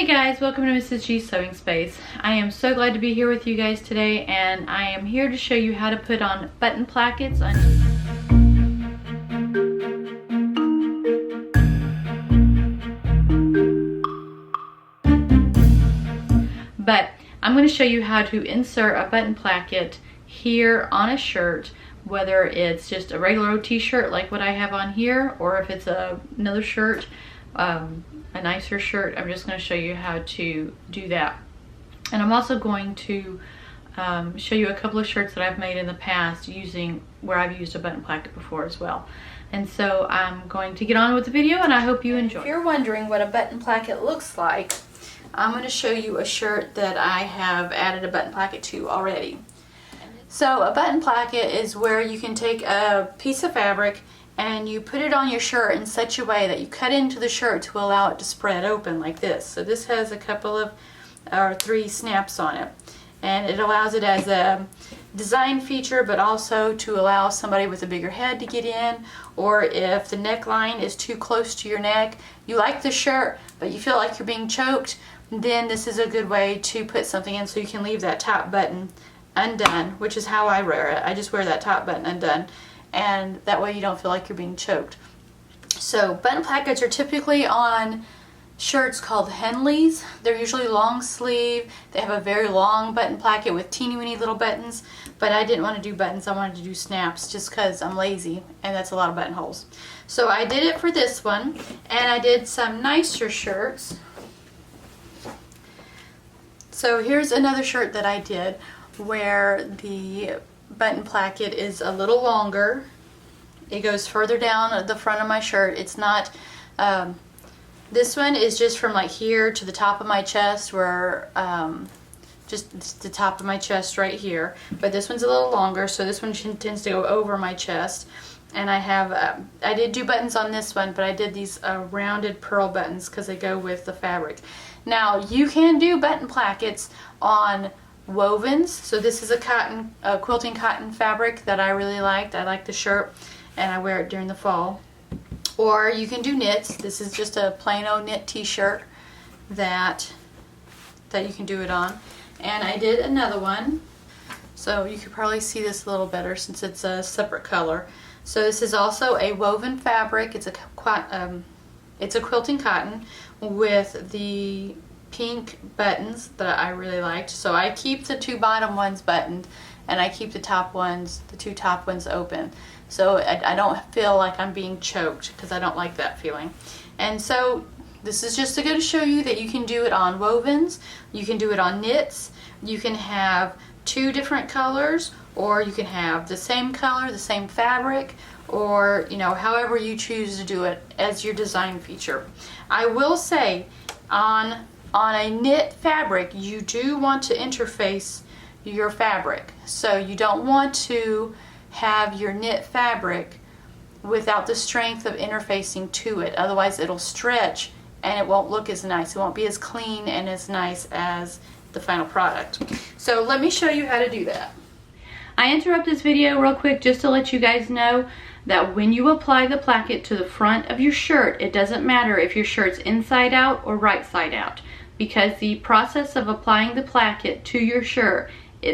Hey guys, welcome to Mrs. G's Sewing Space. I am so glad to be here with you guys today, and I am here to show you how to put on button plackets on. But I'm going to show you how to insert a button placket here on a shirt, whether it's just a regular old t-shirt like what I have on here, or if it's another shirt, a nicer shirt. I'm just going to show you how to do that. And I'm also going to show you a couple of shirts that I've made in the past where I've used a button placket before as well. And so I'm going to get on with the video, and I hope you enjoy. If you're wondering what a button placket looks like, I'm going to show you a shirt that I have added a button placket to already. So a button placket is where you can take a piece of fabric and you put it on your shirt in such a way that you cut into the shirt to allow it to spread open like this. So this has a couple of, or 3 snaps on it, and it allows it as a design feature, but also to allow somebody with a bigger head to get in, or if the neckline is too close to your neck, you like the shirt but you feel like you're being choked, then this is a good way to put something in so you can leave that top button undone, which is how I wear it. I just wear that top button undone, and that way you don't feel like you're being choked. So button plackets are typically on shirts called Henleys. They're usually long sleeve. They have a very long button placket with teeny weeny little buttons, but I didn't want to do buttons. I wanted to do snaps just because I'm lazy, and that's a lot of buttonholes. So I did it for this one, and I did some nicer shirts. So here's another shirt that I did where the button placket is a little longer. It goes further down the front of my shirt. It's not, this one is just from like here to the top of my chest, where just the top of my chest right here. But this one's a little longer, so this one tends to go over my chest. And I have, I did do buttons on this one, but I did these rounded pearl buttons because they go with the fabric. Now you can do button plackets on wovens. So this is a quilting cotton fabric that I really liked. I like the shirt, and I wear it during the fall. Or you can do knits. This is just a plain old knit t-shirt that you can do it on. And I did another one, so you could probably see this a little better since it's a separate color. So this is also a woven fabric. It's a quilting cotton with the pink buttons that I really liked. So I keep the 2 bottom ones buttoned, and I keep the 2 top ones open. So I don't feel like I'm being choked, because I don't like that feeling. And so this is just to go to show you that you can do it on wovens, you can do it on knits, you can have 2 different colors, or you can have the same color, the same fabric, or however you choose to do it as your design feature. I will say on a knit fabric, you do want to interface your fabric. So you don't want to have your knit fabric without the strength of interfacing to it. Otherwise it'll stretch and it won't look as nice. It won't be as clean and as nice as the final product. So let me show you how to do that. I interrupt this video real quick just to let you guys know that when you apply the placket to the front of your shirt, it doesn't matter if your shirt's inside out or right side out, because the process of applying the placket to your shirt,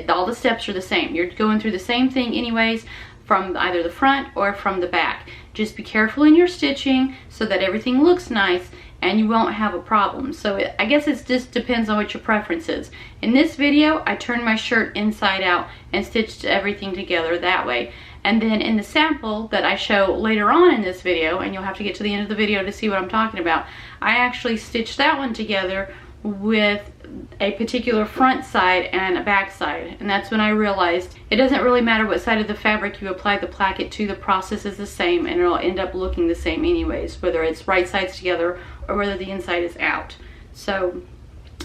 all the steps are the same. You're going through the same thing anyways, from either the front or from the back. Just be careful in your stitching so that everything looks nice and you won't have a problem. So I guess it just depends on what your preference is. In this video, I turned my shirt inside out and stitched everything together that way. And then in the sample that I show later on in this video, and you'll have to get to the end of the video to see what I'm talking about, I actually stitched that one together with a particular front side and a back side. And that's when I realized it doesn't really matter what side of the fabric you apply the placket to, the process is the same, and it'll end up looking the same anyways, whether it's right sides together or whether the inside is out. So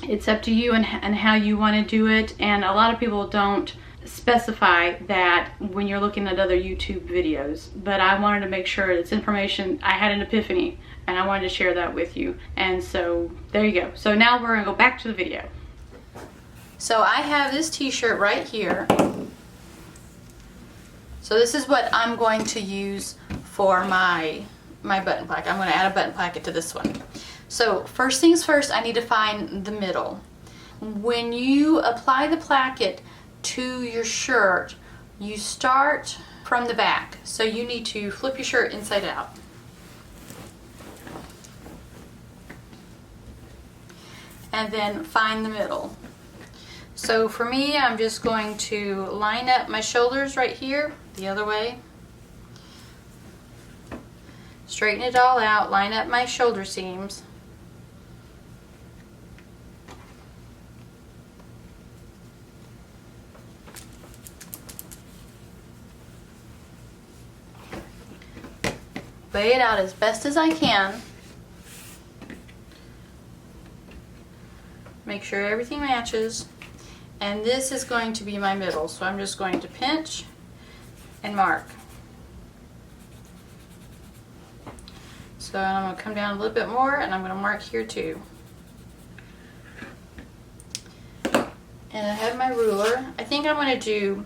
it's up to you and how you want to do it. And a lot of people don't specify that when you're looking at other YouTube videos, but I wanted to make sure it's information. I had an epiphany and I wanted to share that with you, and so there you go. So now we're gonna go back to the video. So I have this t-shirt right here. So this is what I'm going to use for my button placket. I'm going to add a button placket to this one. So first things first, I need to find the middle. When you apply the placket to your shirt, you start from the back. So you need to flip your shirt inside out. And then find the middle. So for me, I'm just going to line up my shoulders right here, the other way. Straighten it all out, line up my shoulder seams. Lay it out as best as I can. Make sure everything matches. And this is going to be my middle, so I'm just going to pinch and mark. So I'm going to come down a little bit more, and I'm going to mark here too. And I have my ruler. I think I'm going to do,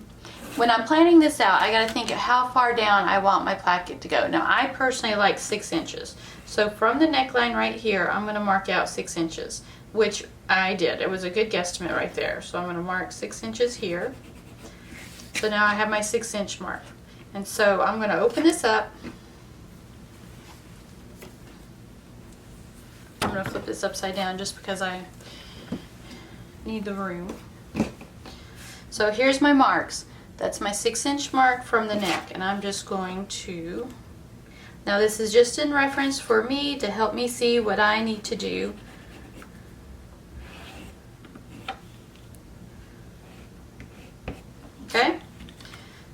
when I'm planning this out, I got to think of how far down I want my placket to go. Now I personally like 6 inches. So from the neckline right here, I'm going to mark out 6 inches, which I did. It was a good guesstimate right there. So I'm going to mark 6 inches here. So now I have my 6-inch mark. And so I'm going to open this up. I'm going to flip this upside down just because I need the room. So here's my marks. That's my 6-inch mark from the neck, and I'm just going to, now this is just in reference for me to help me see what I need to do. Okay,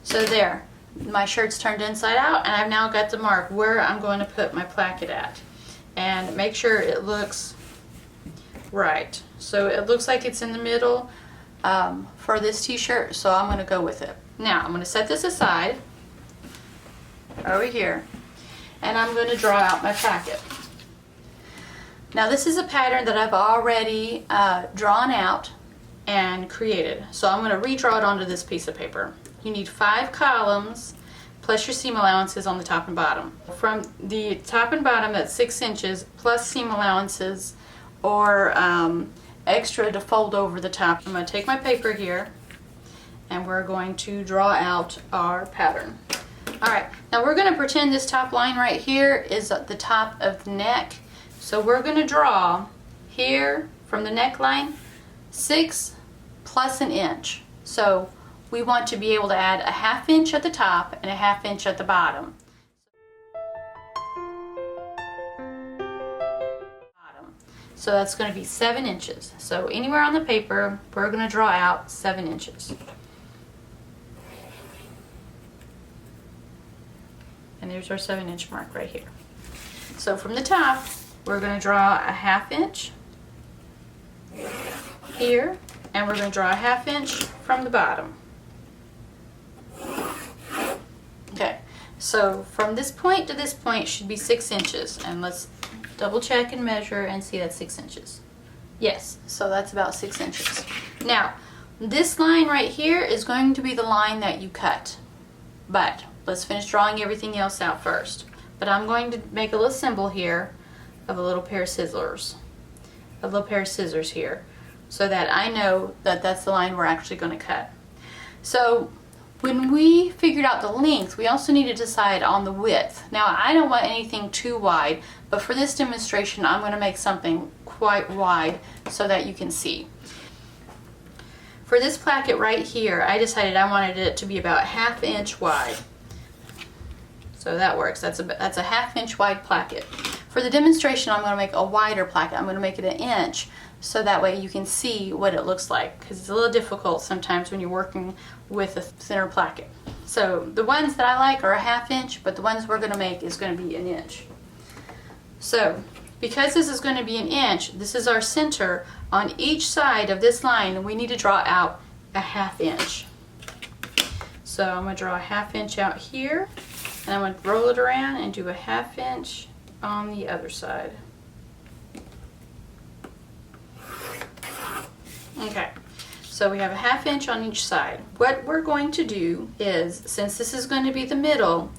so there, my shirt's turned inside out, and I've now got to mark where I'm going to put my placket at, and make sure it looks right. So it looks like it's in the middle for this t-shirt, so I'm going to go with it. Now I'm going to set this aside over here, and I'm going to draw out my placket. Now this is a pattern that I've already drawn out and created, so I'm going to redraw it onto this piece of paper. You need 5 columns plus your seam allowances on the top and bottom. From the top and bottom, that's 6 inches plus seam allowances or extra to fold over the top. I'm going to take my paper here, and we're going to draw out our pattern. Alright, now we're going to pretend this top line right here is at the top of the neck. So we're going to draw here from the neckline 6 plus an inch. So we want to be able to add a 1/2 inch at the top and a 1/2 inch at the bottom. So that's going to be 7 inches. So anywhere on the paper, we're going to draw out 7 inches. And there's our 7-inch mark right here. So from the top, we're going to draw a 1/2 inch here, and we're going to draw a 1/2 inch from the bottom. Okay, so from this point to this point should be 6 inches, and let's double check and measure and see that's 6 inches. Yes, so that's about 6 inches. Now, this line right here is going to be the line that you cut, but let's finish drawing everything else out first. But I'm going to make a little symbol here of a little pair of scissors. A little pair of scissors here, so that I know that that's the line we're actually going to cut. So when we figured out the length, we also need to decide on the width. Now I don't want anything too wide, but for this demonstration I'm going to make something quite wide so that you can see. For this placket right here, I decided I wanted it to be about 1/2 inch wide. So that works. That's a 1/2 inch wide placket. For the demonstration, I'm going to make a wider placket. I'm going to make it 1 inch, so that way you can see what it looks like, because it's a little difficult sometimes when you're working with a thinner placket. So the ones that I like are a 1/2 inch, but the ones we're going to make is going to be 1 inch. So because this is going to be 1 inch, this is our center. On each side of this line, we need to draw out a 1/2 inch. So I'm going to draw a 1/2 inch out here, and I'm going to roll it around and do a 1/2 inch on the other side. Okay, so we have a 1/2 inch on each side. What we're going to do is, since this is going to be the middle,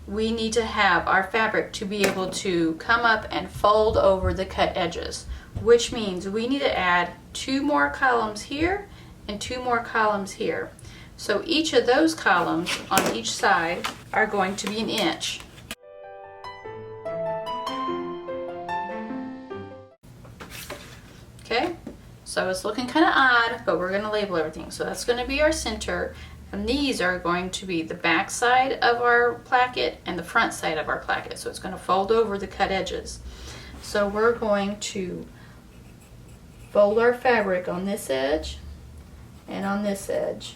we need to have our fabric to be able to come up and fold over the cut edges, which means we need to add 2 more columns here and 2 more columns here. So each of those columns on each side are going to be 1 inch. Okay, so it's looking kind of odd, but we're going to label everything. So that's going to be our center, and these are going to be the back side of our placket and the front side of our placket. So it's going to fold over the cut edges. So we're going to fold our fabric on this edge and on this edge.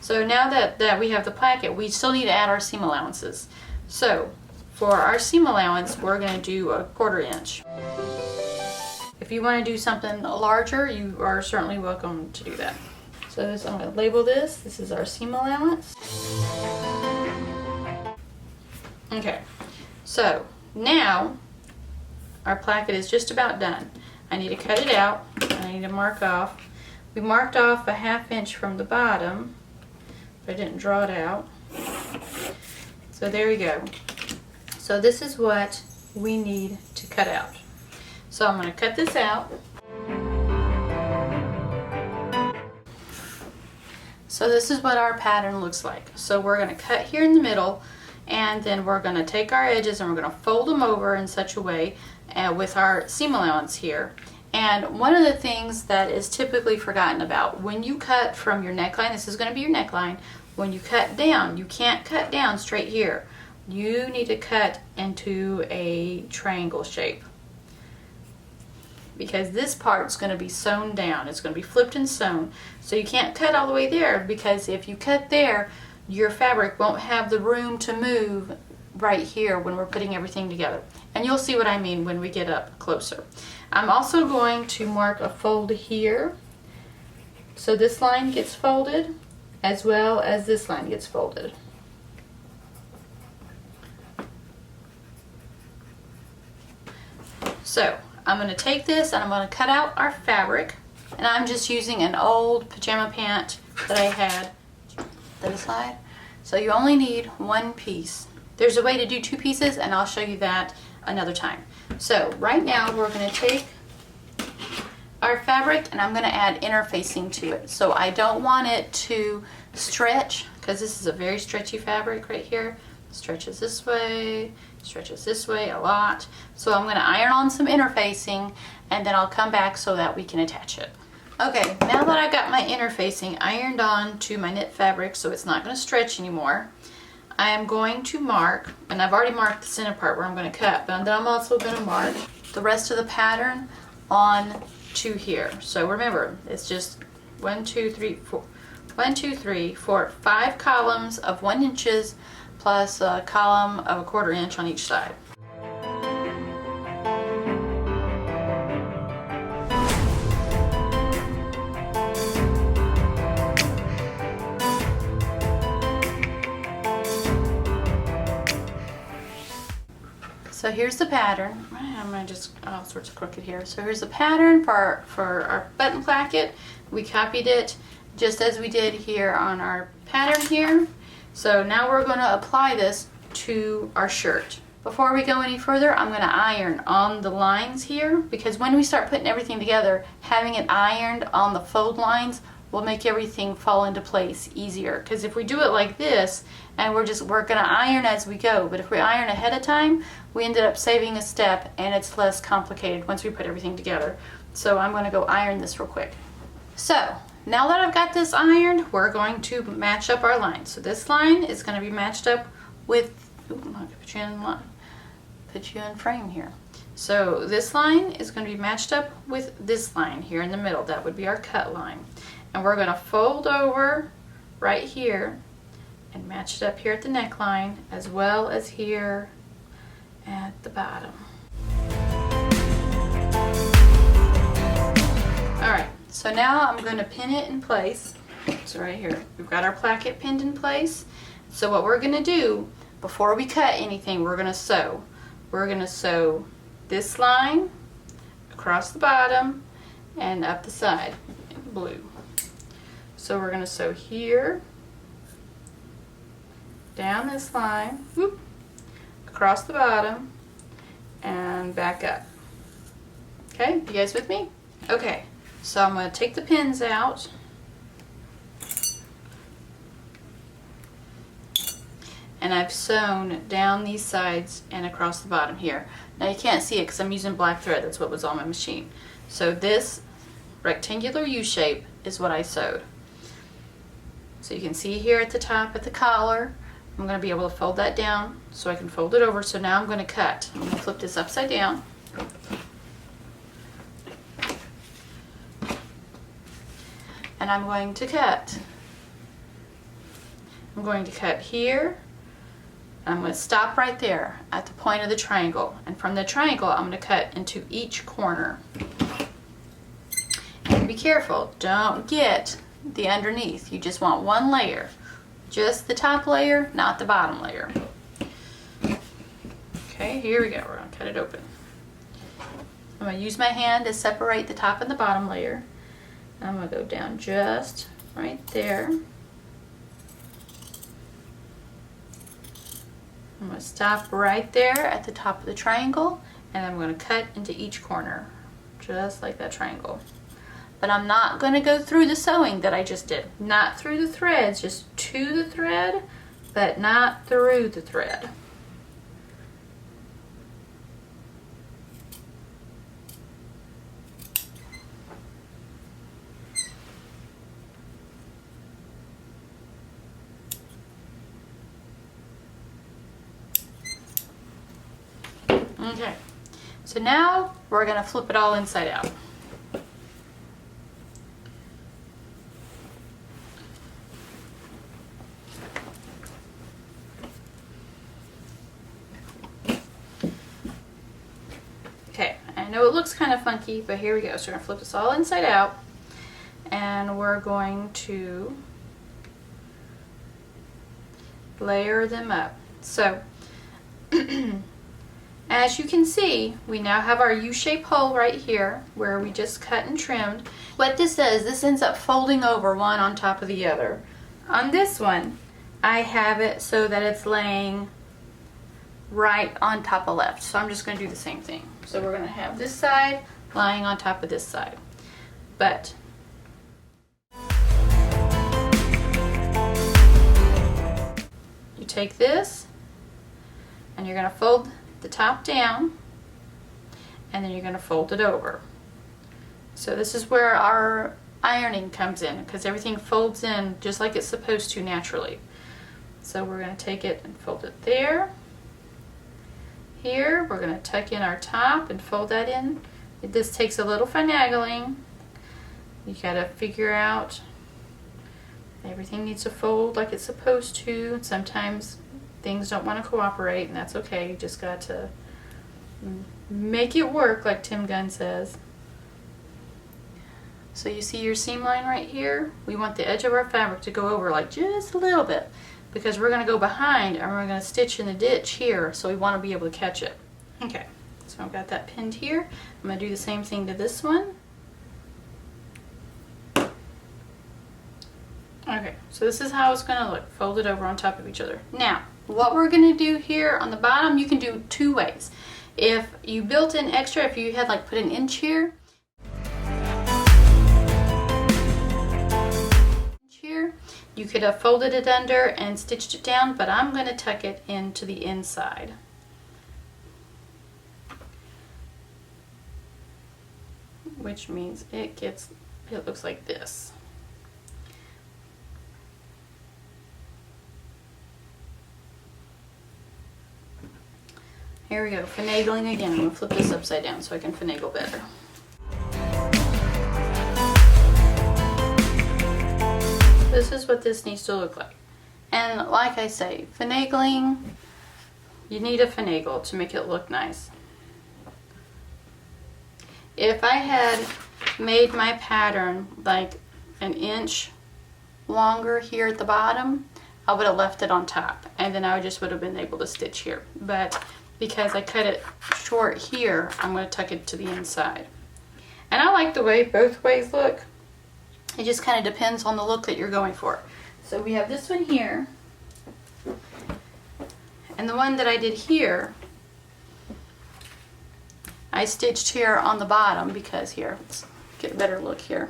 So now that we have the placket, we still need to add our seam allowances. So for our seam allowance, we're going to do 1/4 inch. If you want to do something larger, you are certainly welcome to do that. So I'm going to label this. This is our seam allowance. Okay, so now our placket is just about done. I need to cut it out. I need to mark off. We marked off 1/2 inch from the bottom, but I didn't draw it out. So there you go. So this is what we need to cut out. So I'm going to cut this out. So this is what our pattern looks like. So we're going to cut here in the middle, and then we're going to take our edges and we're going to fold them over in such a way with our seam allowance here. And one of the things that is typically forgotten about, when you cut from your neckline, this is going to be your neckline, when you cut down, you can't cut down straight here. You need to cut into a triangle shape, because this part's going to be sewn down. It's going to be flipped and sewn. So you can't cut all the way there, because if you cut there, your fabric won't have the room to move right here when we're putting everything together. And you'll see what I mean when we get up closer. I'm also going to mark a fold here. So this line gets folded as well as this line gets folded. So I'm going to take this and I'm going to cut out our fabric, and I'm just using an old pajama pant that I had. That aside. So you only need 1 piece. There's a way to do 2 pieces, and I'll show you that another time. So right now we're going to take our fabric and I'm going to add interfacing to it. So I don't want it to stretch, because this is a very stretchy fabric right here. Stretches this way a lot. So I'm going to iron on some interfacing, and then I'll come back so that we can attach it. Okay, now that I've got my interfacing ironed on to my knit fabric so it's not going to stretch anymore, I am going to mark, and I've already marked the center part where I'm going to cut, but then I'm also going to mark the rest of the pattern on to here. So remember, it's just 1, 2, 3, 4, 1, 2, 3, 4, 5 columns of 1 inches plus a column of 1/4 inch on each side. So here's the pattern. I'm going to just all sorts of crooked here. So here's the pattern for our button placket. We copied it just as we did here on our pattern here. So now we're going to apply this to our shirt. Before we go any further, I'm going to iron on the lines here, because when we start putting everything together, having it ironed on the fold lines will make everything fall into place easier. Because if we do it like this, and we're going to iron as we go, but if we iron ahead of time, we ended up saving a step, and it's less complicated once we put everything together. So I'm going to go iron this real quick. So now that I've got this ironed, we're going to match up our lines. So this line is going to be matched up with, I'm going to put you in frame here. So this line is going to be matched up with this line here in the middle. That would be our cut line. And we're going to fold over right here and match it up here at the neckline, as well as here at the bottom. Alright, so now I'm going to pin it in place. So right here, we've got our placket pinned in place. So what we're going to do, before we cut anything, we're going to sew. We're going to sew this line across the bottom and up the side in blue. So we're going to sew here down this line, whoop, across the bottom, and back up. Okay, you guys with me? Okay, so I'm going to take the pins out. And I've sewn down these sides and across the bottom here. Now you can't see it because I'm using black thread. That's what was on my machine. So this rectangular U shape is what I sewed. So you can see here at the top at the collar, I'm going to be able to fold that down so I can fold it over. So now I'm going to cut. I'm going to flip this upside down. And I'm going to cut. I'm going to cut here. I'm going to stop right there at the point of the triangle. And from the triangle, I'm going to cut into each corner. And be careful, don't get the underneath. You just want one layer. Just the top layer, not the bottom layer. Okay, here we go. We're going to cut it open. I'm going to use my hand to separate the top and the bottom layer. I'm going to go down just right there. I'm going to stop right there at the top of the triangle, and I'm going to cut into each corner, just like that triangle. But I'm not going to go through the sewing that I just did. Not through the threads, just to the thread, but not through the thread. Okay, so now we're going to flip it all inside out. Okay, I know it looks kind of funky, but here we go. So we're going to flip this all inside out, and we're going to layer them up. So as you can see, we now have our U-shaped hole right here where we just cut and trimmed. What this does, this ends up folding over one on top of the other. On this one, I have it so that it's laying right on top of left. So I'm just going to do the same thing. So we're going to have this side lying on top of this side. But you take this and you're going to fold the top down, and then you're going to fold it over. So this is where our ironing comes in, because everything folds in just like it's supposed to naturally. So we're going to take it and fold it there. Here we're going to tuck in our top and fold that in. This takes a little finagling. You got to figure out everything needs to fold like it's supposed to. Sometimes things don't want to cooperate, and that's okay. You just got to make it work, like Tim Gunn says. So you see your seam line right here? We want the edge of our fabric to go over like just a little bit, because we're going to go behind and we're going to stitch in the ditch here, so we want to be able to catch it. Okay, so I've got that pinned here. I'm going to do the same thing to this one. Okay, so this is how it's going to look, folded over on top of each other. Now, what we're going to do here on the bottom, you can do two ways. If you built in extra, if you had like put an inch here, you could have folded it under and stitched it down, but I'm going to tuck it into the inside. Which means it looks like this. Here we go, finagling again. I'm going to flip this upside down so I can finagle better. This is what this needs to look like. And like I say, finagling, you need a finagle to make it look nice. If I had made my pattern like an inch longer here at the bottom, I would have left it on top, and then I just would have been able to stitch here. But because I cut it short here, I'm going to tuck it to the inside. And I like the way both ways look. It just kind of depends on the look that you're going for. So we have this one here, And the one that I did here, I stitched here on the bottom because here, let's get a better look here.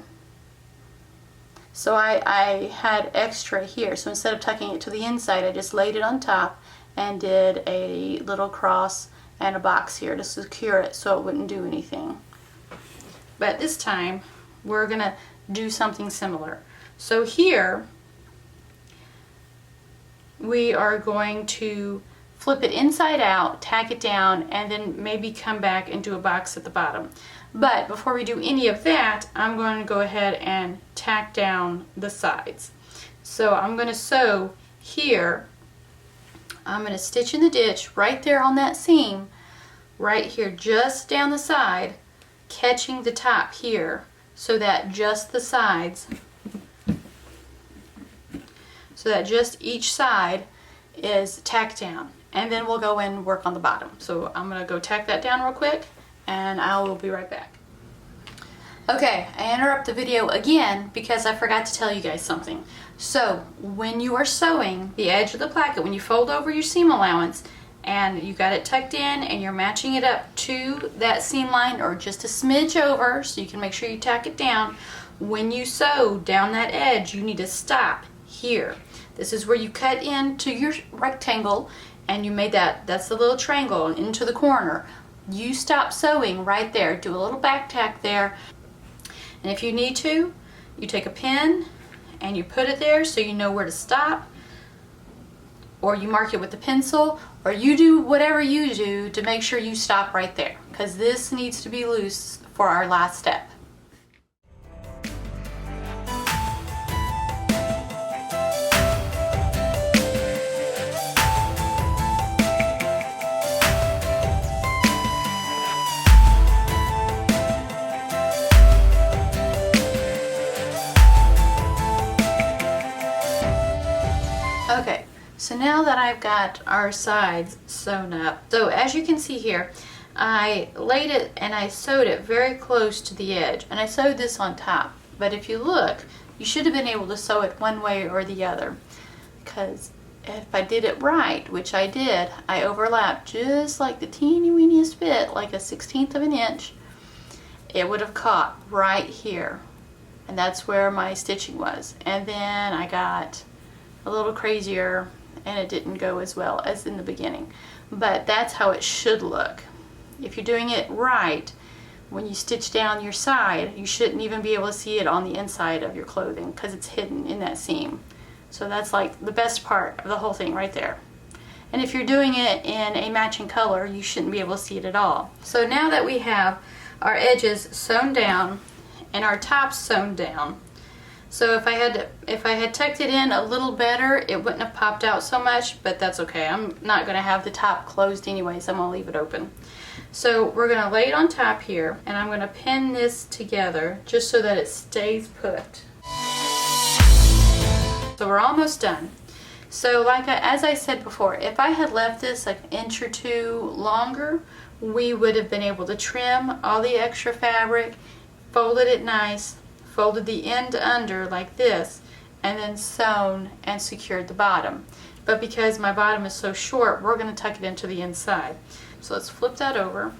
So I had extra here, so instead of tucking it to the inside, I just laid it on top and did a little cross and a box here to secure it so it wouldn't do anything. But this time we're gonna do something similar. So here we are going to flip it inside out, tack it down, and then maybe come back and do a box at the bottom. But before we do any of that, I'm going to go ahead and tack down the sides. So I'm going to sew here. I'm going to stitch in the ditch right there on that seam, right here just down the side, catching the top here so that just the sides, so that just each side is tacked down. And then we'll go in and work on the bottom. So I'm going to go tack that down real quick and I will be right back. Okay, I interrupt the video again because I forgot to tell you guys something. So when you are sewing the edge of the placket, when you fold over your seam allowance and you got it tucked in and you're matching it up to that seam line or just a smidge over so you can make sure you tack it down, when you sew down that edge you need to stop here. This is where you cut into your rectangle and you made that's the little triangle into the corner. You stop sewing right there, do a little back tack there, and if you need to, you take a pin and you put it there so you know where to stop, or you mark it with a pencil, or you do whatever you do to make sure you stop right there, because this needs to be loose for our last step. Okay, so now that I've got our sides sewn up, so as you can see here, I laid it and I sewed it very close to the edge, and I sewed this on top. But if you look, you should have been able to sew it one way or the other, because if I did it right, which I did, I overlapped just like the teeny weeniest bit, like a 1/16 of an inch. It would have caught right here, and that's where my stitching was. And then I got a little crazier and it didn't go as well as in the beginning, but that's how it should look. If you're doing it right, when you stitch down your side, you shouldn't even be able to see it on the inside of your clothing because it's hidden in that seam. So that's like the best part of the whole thing right there. And if you're doing it in a matching color, you shouldn't be able to see it at all. So now that we have our edges sewn down and our tops sewn down, so if I had tucked it in a little better, it wouldn't have popped out so much, but that's okay. I'm not going to have the top closed anyways. I'm going to leave it open. So we're going to lay it on top here, and I'm going to pin this together just so that it stays put. So we're almost done. So as I said before, if I had left this like an inch or two longer, we would have been able to trim all the extra fabric, folded it nice, folded the end under like this, and then sewn and secured the bottom. But because my bottom is so short, we're going to tuck it into the inside. So let's flip that over,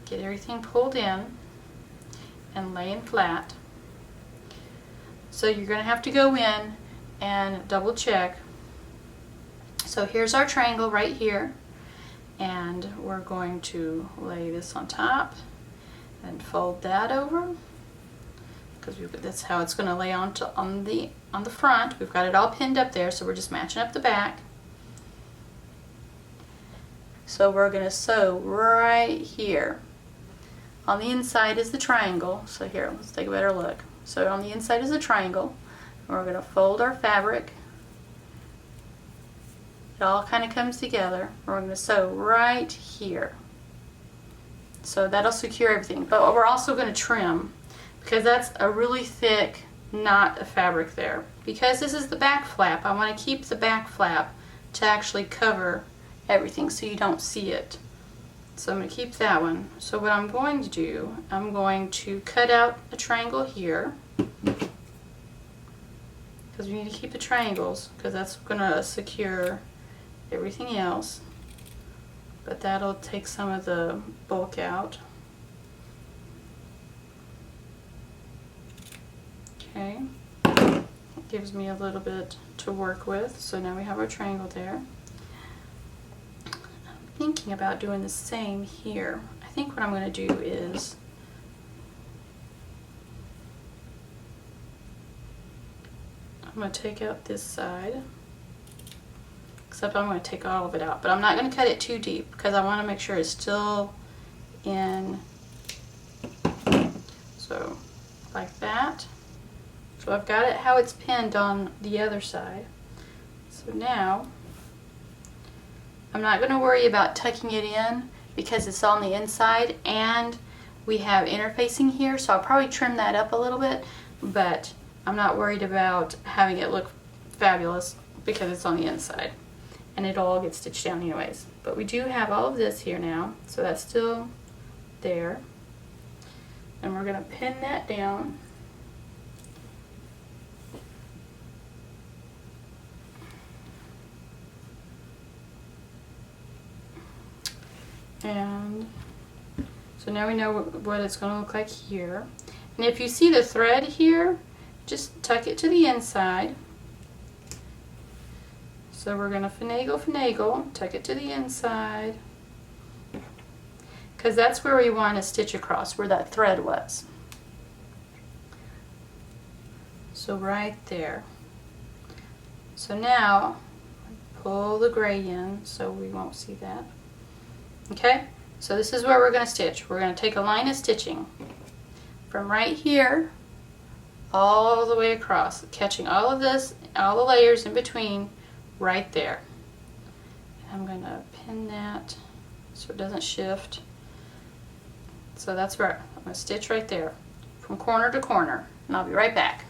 get everything pulled in, and laying flat. So you're going to have to go in and double check. So here's our triangle right here, and we're going to lay this on top and fold that over, because that's how it's going to lay on the front. We've got it all pinned up there, so we're just matching up the back. So we're going to sew right here. On the inside is the triangle. So here, let's take a better look. So on the inside is the triangle. And we're going to fold our fabric. It all kind of comes together. We're going to sew right here. So that'll secure everything. But we're also going to trim, because that's a really thick knot of fabric there. Because this is the back flap, I want to keep the back flap to actually cover everything so you don't see it. So I'm going to keep that one. So what I'm going to do, I'm going to cut out a triangle here, because we need to keep the triangles, because that's going to secure everything else, but that'll take some of the bulk out. Okay, it gives me a little bit to work with, so now we have our triangle there. I'm thinking about doing the same here. I think what I'm going to do is I'm going to take out this side, except I'm going to take all of it out, but I'm not going to cut it too deep because I want to make sure it's still in, so like that. So I've got it how it's pinned on the other side. So now I'm not going to worry about tucking it in because it's on the inside and we have interfacing here, so I'll probably trim that up a little bit, but I'm not worried about having it look fabulous because it's on the inside and it'll all get stitched down anyways. But we do have all of this here now, so that's still there, and we're going to pin that down. And so now we know what it's going to look like here. And if you see the thread here, just tuck it to the inside. So we're going to finagle, tuck it to the inside, because that's where we want to stitch across, where that thread was. So right there. So now pull the gray in so we won't see that. Okay, so this is where we're going to stitch. We're going to take a line of stitching from right here all the way across, catching all of this, all the layers in between right there. And I'm going to pin that so it doesn't shift. So that's where I'm going to stitch right there from corner to corner, and I'll be right back.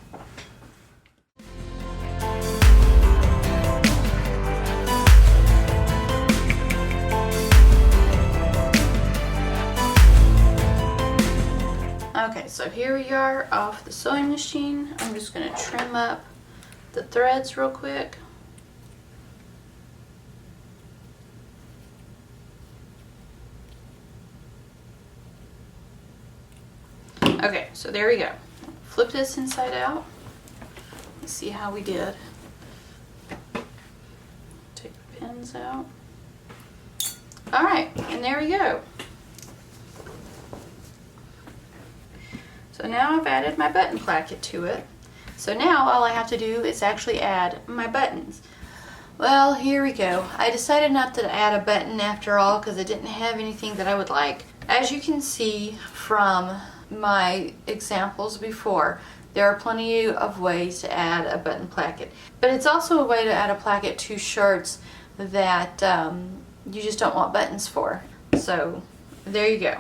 Okay, so here we are off the sewing machine. I'm just going to trim up the threads real quick. Okay, so there we go. Flip this inside out. Let's see how we did. Take the pins out. Alright, and there we go. So now I've added my button placket to it. So now all I have to do is actually add my buttons. Well, here we go. I decided not to add a button after all because I didn't have anything that I would like. As you can see from my examples before, there are plenty of ways to add a button placket. But it's also a way to add a placket to shirts that you just don't want buttons for. So there you go.